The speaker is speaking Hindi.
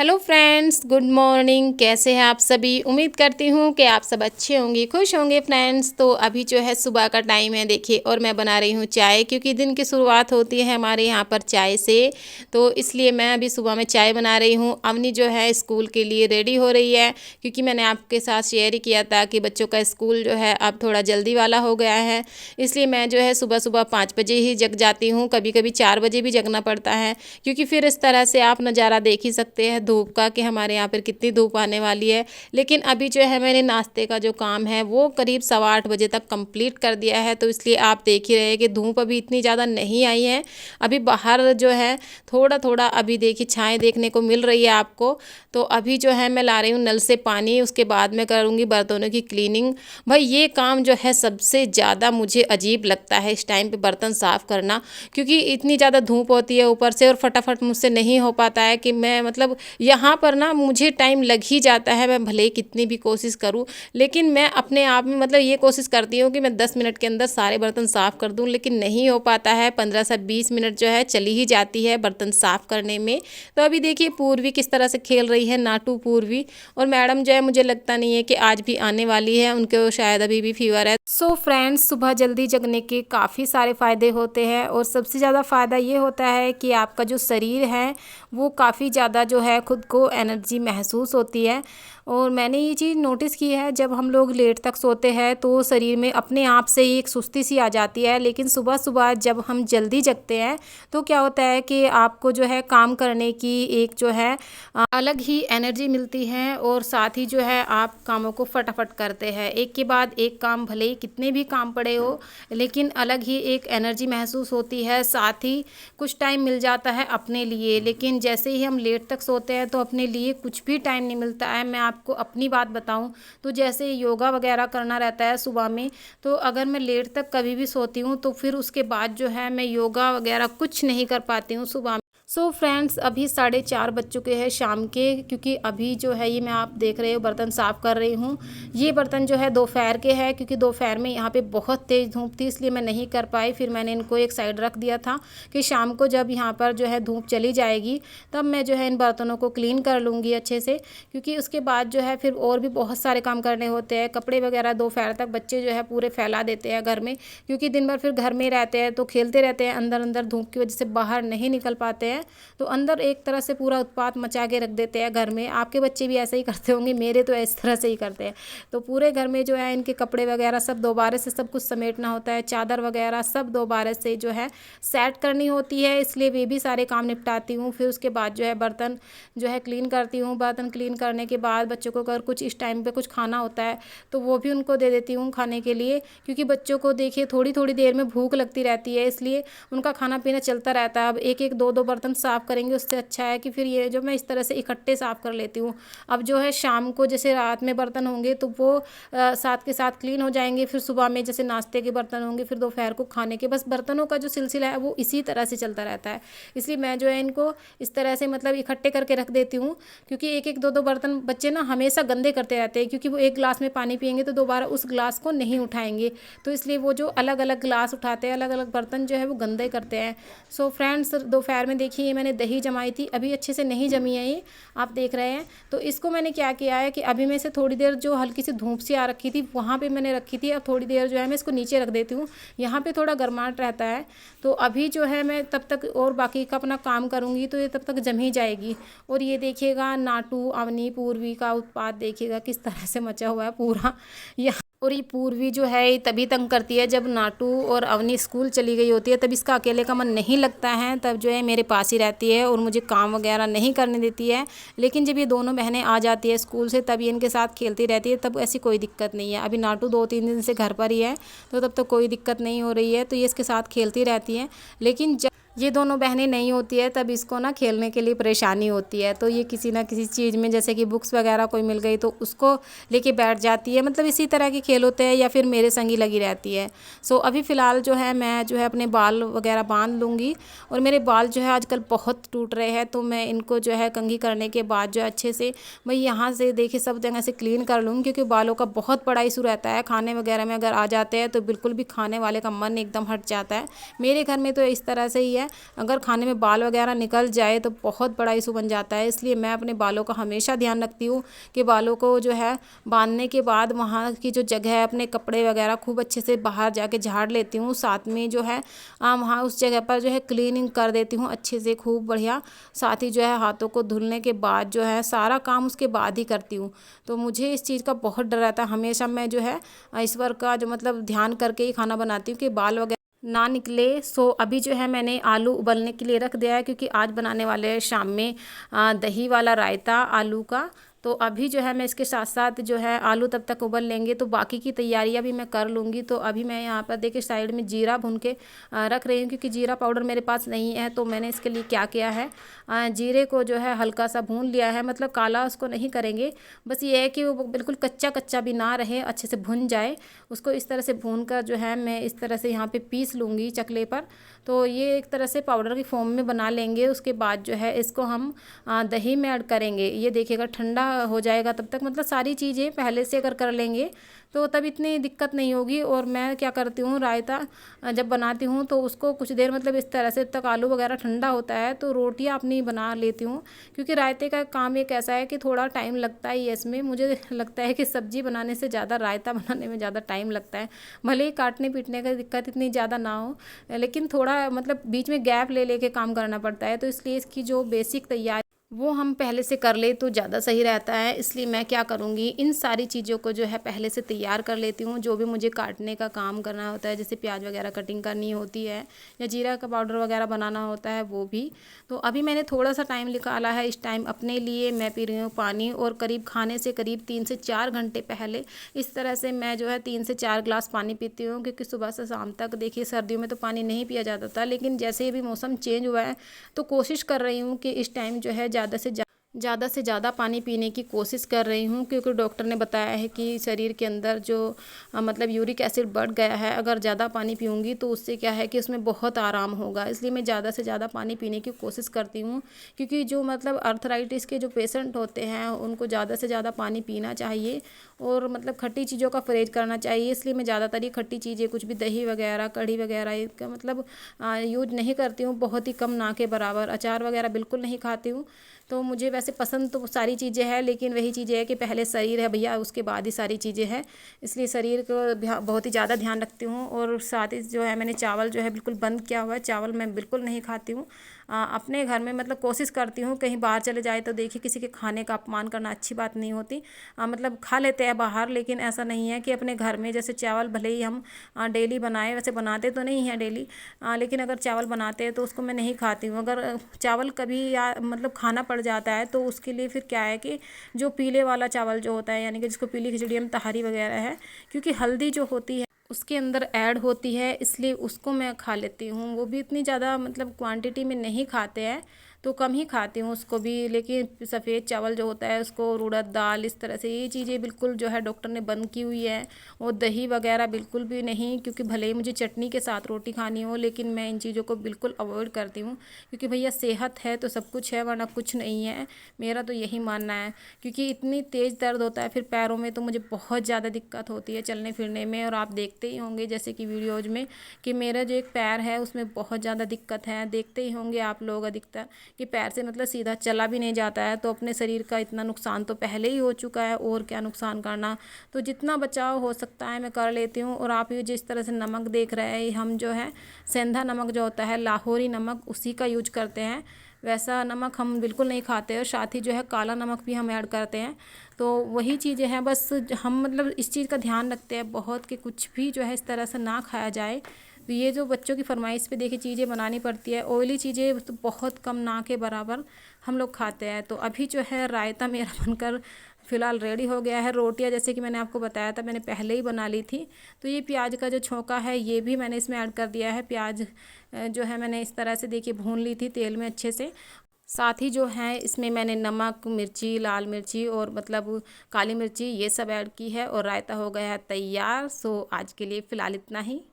Hello friends, good morning. कैसे हैं आप सभी? उम्मीद करती हूँ कि आप सब अच्छे होंगे, खुश होंगे फ्रेंड्स। तो अभी जो है सुबह का टाइम है देखिए, और मैं बना रही हूँ चाय, क्योंकि दिन की शुरुआत होती है हमारे यहाँ पर चाय से। तो इसलिए मैं अभी सुबह में चाय बना रही हूँ। अवनी जो है स्कूल के लिए रेडी हो रही है, क्योंकि मैंने आपके साथ शेयर ही किया था कि बच्चों का स्कूल जो है अब थोड़ा जल्दी वाला हो गया है। इसलिए मैं जो है सुबह सुबह 5 बजे ही जग जाती हूँ, कभी कभी 4 बजे भी जगना पड़ता है, क्योंकि फिर इस तरह से आप नज़ारा देख ही सकते हैं धूप का कि हमारे यहाँ पर कितनी धूप आने वाली है। लेकिन अभी जो है मैंने नाश्ते का जो काम है वो करीब 8:15 बजे तक कंप्लीट कर दिया है। तो इसलिए आप देख ही रहे हैं कि धूप अभी इतनी ज़्यादा नहीं आई है। अभी बाहर जो है थोड़ा थोड़ा अभी देखिए छाएँ देखने को मिल रही है आपको। तो अभी जो है मैं ला रही हूँ नल से पानी, उसके बाद मैं करूँगी बर्तनों की क्लीनिंग। भाई ये काम जो है सबसे ज़्यादा मुझे अजीब लगता है इस टाइम पे बर्तन साफ़ करना, क्योंकि इतनी ज़्यादा धूप होती है ऊपर से, और फटाफट मुझसे नहीं हो पाता है कि मैं मतलब यहाँ पर ना मुझे टाइम लग ही जाता है। मैं भले ही कितनी भी कोशिश करूँ, लेकिन मैं अपने आप में मतलब ये कोशिश करती हूँ कि मैं 10 मिनट के अंदर सारे बर्तन साफ़ कर दूँ, लेकिन नहीं हो पाता है। 15 से 20 मिनट जो है चली ही जाती है बर्तन साफ़ करने में। तो अभी देखिए पूर्वी किस तरह से खेल रही है, नाटू पूर्वी। और मैडम जो है मुझे लगता नहीं है कि आज भी आने वाली है, उनको शायद अभी भी फीवर है। सो फ्रेंड्स, सुबह जल्दी जगने के काफ़ी सारे फ़ायदे होते हैं, और सबसे ज़्यादा फ़ायदा ये होता है कि आपका जो शरीर है वो काफ़ी ज़्यादा जो है खुद को एनर्जी महसूस होती है। और मैंने ये चीज़ नोटिस की है, जब हम लोग लेट तक सोते हैं तो शरीर में अपने आप से एक सुस्ती सी आ जाती है, लेकिन सुबह सुबह जब हम जल्दी जगते हैं तो क्या होता है कि आपको जो है काम करने की एक जो है अलग ही एनर्जी मिलती है, और साथ ही जो है आप कामों को फटाफट करते हैं, एक के बाद एक काम, भले ही कितने भी काम पड़े हो, लेकिन अलग ही एक एनर्जी महसूस होती है। साथ ही कुछ टाइम मिल जाता है अपने लिए, लेकिन जैसे ही हम लेट तक सोते हैं तो अपने लिए कुछ भी टाइम नहीं मिलता है। मैं आपको अपनी बात बताऊं तो जैसे योगा वगैरह करना रहता है सुबह में, तो अगर मैं लेट तक कभी भी सोती हूँ तो फिर उसके बाद जो है मैं योगा वगैरह कुछ नहीं कर पाती हूँ सुबह। सो फ्रेंड्स, अभी 4:30 बज चुके हैं शाम के, क्योंकि अभी जो है ये मैं आप देख रहे हो बर्तन साफ़ कर रही हूँ। ये बर्तन जो है दोपहर के हैं, क्योंकि दोपहर में यहाँ पे बहुत तेज़ धूप थी, इसलिए मैं नहीं कर पाई। फिर मैंने इनको एक साइड रख दिया था कि शाम को जब यहाँ पर जो है धूप चली जाएगी तब मैं जो है इन बर्तनों को क्लीन कर लूँगी अच्छे से, क्योंकि उसके बाद जो है फिर और भी बहुत सारे काम करने होते हैं। कपड़े वगैरह दोपहर तक बच्चे जो है पूरे फैला देते हैं घर में, क्योंकि दिन भर फिर घर में रहते हैं तो खेलते रहते हैं अंदर अंदर, धूप की वजह से बाहर नहीं निकल पाते हैं। तो अंदर एक तरह से पूरा उत्पात मचा के रख देते हैं घर में। आपके बच्चे भी ऐसे ही करते होंगे, मेरे तो इस तरह से ही करते हैं। तो पूरे घर में जो है इनके कपड़े वगैरह सब दोबारा से सब कुछ समेटना होता है, चादर वगैरह सब दोबारा से जो है सेट करनी होती है, इसलिए वे भी सारे काम निपटाती हूँ। फिर उसके बाद जो है बर्तन जो है क्लीन करती हूँ। बर्तन क्लीन करने के बाद बच्चों को अगर कुछ इस टाइम पे कुछ खाना होता है तो वो भी उनको दे देती हूँ खाने के लिए, क्योंकि बच्चों को देखिए थोड़ी थोड़ी देर में भूख लगती रहती है, इसलिए उनका खाना पीना चलता रहता है। अब एक एक दो दो बर्तन साफ़ करेंगे उससे अच्छा है कि फिर ये जो मैं इस तरह से इकट्ठे साफ़ कर लेती हूँ। अब जो है शाम को जैसे रात में बर्तन होंगे तो वो साथ के साथ क्लीन हो जाएंगे, फिर सुबह में जैसे नाश्ते के बर्तन होंगे, फिर दोपहर को खाने के, बस बर्तनों का जो सिलसिला है वो इसी तरह से चलता रहता है। इसलिए मैं जो है इनको इस तरह से मतलब इकट्ठे करके रख देती हूँ, क्योंकि एक एक दो दो बर्तन बच्चे ना हमेशा गंदे करते रहते हैं, क्योंकि वो एक गिलास में पानी पियेंगे तो दोबारा उस गिलास को नहीं उठाएंगे, तो इसलिए वो जो अलग अलग गिलास उठाते हैं, अलग अलग बर्तन जो है वो गंदे करते हैं। सो फ्रेंड्स, दोपहर में देखिए ये मैंने दही जमाई थी, अभी अच्छे से नहीं जमी है ये, आप देख रहे हैं। तो इसको मैंने क्या किया है कि अभी मैं इसे थोड़ी देर जो हल्की सी धूप सी आ रखी थी वहाँ पे मैंने रखी थी, अब थोड़ी देर जो है मैं इसको नीचे रख देती हूँ, यहाँ पे थोड़ा गर्माहट रहता है। तो अभी जो है मैं तब तक और बाकी का अपना काम करूँगी तो ये तब तक जम ही जाएगी। और ये देखिएगा नाटू, अवनी, पूर्वी का उत्पात देखिएगा किस तरह से मचा हुआ है पूरा। और ये पूर्वी जो है ये तभी तंग करती है जब नाटू और अवनी स्कूल चली गई होती है, तब इसका अकेले का मन नहीं लगता है, तब जो है मेरे पास ही रहती है और मुझे काम वगैरह नहीं करने देती है। लेकिन जब ये दोनों बहनें आ जाती है स्कूल से तब ये इनके साथ खेलती रहती है, तब ऐसी कोई दिक्कत नहीं है। अभी नाटू 2-3 दिन से घर पर ही है तो तब तो कोई दिक्कत नहीं हो रही है, तो ये इसके साथ खेलती रहती है। लेकिन जब ये दोनों बहनें नहीं होती है तब इसको ना खेलने के लिए परेशानी होती है, तो ये किसी ना किसी चीज़ में जैसे कि बुक्स वगैरह कोई मिल गई तो उसको लेके बैठ जाती है, मतलब इसी तरह के खेल होते हैं, या फिर मेरे संग ही लगी रहती है। सो अभी फ़िलहाल जो है मैं जो है अपने बाल वगैरह बांध लूँगी, और मेरे बाल जो है आजकल बहुत टूट रहे हैं, तो मैं इनको जो है कंघी करने के बाद जो अच्छे से मैं यहाँ से देखिए सब जगह से क्लीन कर लूँगी, क्योंकि बालों का बहुत बड़ा इशू रहता है। खाने वगैरह में अगर आ जाते हैं तो बिल्कुल भी खाने वाले का मन एकदम हट जाता है। मेरे घर में तो इस तरह से ही है। है अगर खाने में बाल वगैरह निकल जाए तो बहुत बड़ा इशू बन जाता है। इसलिए मैं अपने बालों का हमेशा ध्यान रखती हूँ कि बालों को जो है बांधने के बाद वहाँ की जो जगह है अपने कपड़े वगैरह खूब अच्छे से बाहर जाके झाड़ लेती हूँ। साथ में जो है वहाँ उस जगह पर जो है क्लीनिंग कर देती हूँ अच्छे से खूब बढ़िया। साथ ही जो है हाथों को धुलने के बाद जो है सारा काम उसके बाद ही करती हूँ। तो मुझे इस चीज़ का बहुत डर रहता है। हमेशा मैं जो है ईश्वर का जो मतलब ध्यान करके ही खाना बनाती हूँ कि बाल वगैरह ना निकले। सो अभी जो है मैंने आलू उबलने के लिए रख दिया है क्योंकि आज बनाने वाले हैं शाम में दही वाला रायता आलू का। तो अभी जो है मैं इसके साथ साथ जो है आलू तब तक उबल लेंगे तो बाकी की तैयारियां भी मैं कर लूँगी। तो अभी मैं यहाँ पर देखिए साइड में जीरा भून के रख रही हूँ क्योंकि जीरा पाउडर मेरे पास नहीं है। तो मैंने इसके लिए क्या किया है जीरे को जो है हल्का सा भून लिया है, मतलब काला उसको नहीं करेंगे, बस ये है कि वो बिल्कुल कच्चा कच्चा भी ना रहे, अच्छे से भुन जाए। उसको इस तरह से भून कर जो है मैं इस तरह से यहाँ पे पीस लूँगी चकले पर। तो ये एक तरह से पाउडर की फॉर्म में बना लेंगे। उसके बाद जो है इसको हम दही में ऐड करेंगे। ये देखिएगा ठंडा हो जाएगा तब तक, मतलब सारी चीज़ें पहले से अगर कर लेंगे तो तब इतनी दिक्कत नहीं होगी। और मैं क्या करती हूँ रायता जब बनाती हूँ तो उसको कुछ देर मतलब इस तरह से तक आलू वगैरह ठंडा होता है तो रोटियाँ अपनी बना लेती हूँ। क्योंकि रायते का काम एक ऐसा है कि थोड़ा टाइम लगता ही है इसमें। मुझे लगता है कि सब्ज़ी बनाने से ज़्यादा रायता बनाने में ज़्यादा टाइम लगता है। भले ही काटने पीटने का दिक्कत इतनी ज़्यादा ना हो, लेकिन थोड़ा मतलब बीच में गैप ले लेके काम करना पड़ता है। तो इसलिए इसकी जो बेसिक तैयारी वो हम पहले से कर ले तो ज़्यादा सही रहता है। इसलिए मैं क्या करूँगी इन सारी चीज़ों को जो है पहले से तैयार कर लेती हूँ। जो भी मुझे काटने का काम करना होता है, जैसे प्याज वगैरह कटिंग करनी होती है या जीरा का पाउडर वगैरह बनाना होता है वो भी। तो अभी मैंने थोड़ा सा टाइम निकाला है इस टाइम अपने लिए। मैं पी रही हूँ पानी और करीब खाने से करीब 3 से 4 घंटे पहले इस तरह से मैं जो है 3 से 4 ग्लास पानी पीती हूँ। क्योंकि सुबह से शाम तक देखिए सर्दियों में तो पानी नहीं पिया जाता था, लेकिन जैसे भी मौसम चेंज हुआ है तो कोशिश कर रही हूँ कि इस टाइम जो है ज़्यादा से ज़्यादा पानी पीने की कोशिश कर रही हूँ। क्योंकि डॉक्टर ने बताया है कि शरीर के अंदर जो मतलब यूरिक एसिड बढ़ गया है, अगर ज़्यादा पानी पीऊँगी तो उससे क्या है कि उसमें बहुत आराम होगा। इसलिए मैं ज़्यादा से ज़्यादा पानी पीने की कोशिश करती हूँ। क्योंकि जो मतलब अर्थराइटिस के जो पेशेंट होते हैं उनको ज़्यादा से ज़्यादा पानी पीना चाहिए और मतलब खट्टी चीज़ों का परहेज करना चाहिए। इसलिए मैं ज़्यादातर ये खट्टी चीज़ें कुछ भी दही वगैरह कढ़ी वगैरह इसका मतलब यूज नहीं करती हूँ, बहुत ही कम, ना के बराबर। अचार वगैरह बिल्कुल नहीं खाती हूँ। तो मुझे वैसे पसंद तो सारी चीज़ें हैं, लेकिन वही चीज़ें है कि पहले शरीर है भैया, उसके बाद ही सारी चीज़ें हैं। इसलिए शरीर को बहुत ही ज़्यादा ध्यान रखती हूँ। और साथ ही जो है मैंने चावल जो है बिल्कुल बंद किया हुआ है, चावल मैं बिल्कुल नहीं खाती हूँ। अपने घर में मतलब कोशिश करती हूँ, कहीं बाहर चले जाए तो देखिए किसी के खाने का अपमान करना अच्छी बात नहीं होती। मतलब खा लेते हैं बाहर, लेकिन ऐसा नहीं है कि अपने घर में जैसे चावल भले ही हम डेली बनाए, वैसे बनाते तो नहीं हैं डेली, लेकिन अगर चावल बनाते हैं तो उसको मैं नहीं खाती हूँ। अगर चावल कभी या मतलब खाना पड़ जाता है तो उसके लिए फिर क्या है कि जो पीले वाला चावल जो होता है, यानी कि जिसको पीली खिचड़ी हम तहारी वगैरह है, क्योंकि हल्दी जो होती है उसके अंदर ऐड होती है, इसलिए उसको मैं खा लेती हूँ। वो भी इतनी ज़्यादा मतलब क्वांटिटी में नहीं खाते हैं, तो कम ही खाती हूँ उसको भी। लेकिन सफ़ेद चावल जो होता है उसको, उड़द दाल, इस तरह से ये चीज़ें बिल्कुल जो है डॉक्टर ने बंद की हुई है। और दही वगैरह बिल्कुल भी नहीं, क्योंकि भले ही मुझे चटनी के साथ रोटी खानी हो, लेकिन मैं इन चीज़ों को बिल्कुल अवॉइड करती हूँ। क्योंकि भैया सेहत है तो सब कुछ है, वरना कुछ नहीं है, मेरा तो यही मानना है। क्योंकि इतनी तेज़ दर्द होता है फिर पैरों में, तो मुझे बहुत ज़्यादा दिक्कत होती है चलने फिरने में। और आप देखते ही होंगे जैसे कि वीडियोज़ में कि मेरा जो एक पैर है उसमें बहुत ज़्यादा दिक्कत है, देखते ही होंगे आप लोग अधिकतर कि पैर से मतलब सीधा चला भी नहीं जाता है। तो अपने शरीर का इतना नुकसान तो पहले ही हो चुका है, और क्या नुकसान करना। तो जितना बचाव हो सकता है मैं कर लेती हूँ। और आप ये जिस तरह से नमक देख रहे हैं, हम जो है सेंधा नमक जो होता है, लाहौरी नमक, उसी का यूज करते हैं। वैसा नमक हम बिल्कुल नहीं खाते, और साथ ही जो है काला नमक भी हम ऐड करते हैं। तो वही चीज़ें हैं, बस हम मतलब इस चीज़ का ध्यान रखते हैं बहुत कि कुछ भी जो है इस तरह से ना खाया जाए। तो ये जो बच्चों की फरमाइश पे देखिए चीज़ें बनानी पड़ती है, ऑयली चीज़ें तो बहुत कम, ना के बराबर हम लोग खाते हैं। तो अभी जो है रायता मेरा बनकर फ़िलहाल रेडी हो गया है। रोटियां जैसे कि मैंने आपको बताया था, मैंने पहले ही बना ली थी। तो ये प्याज का जो छोंका है ये भी मैंने इसमें ऐड कर दिया है। प्याज जो है मैंने इस तरह से देखिए भून ली थी तेल में अच्छे से। साथ ही जो है इसमें मैंने नमक, मिर्ची, लाल मिर्ची और मतलब काली मिर्ची ये सब ऐड की है, और रायता हो गया है तैयार। सो आज के लिए फ़िलहाल इतना ही।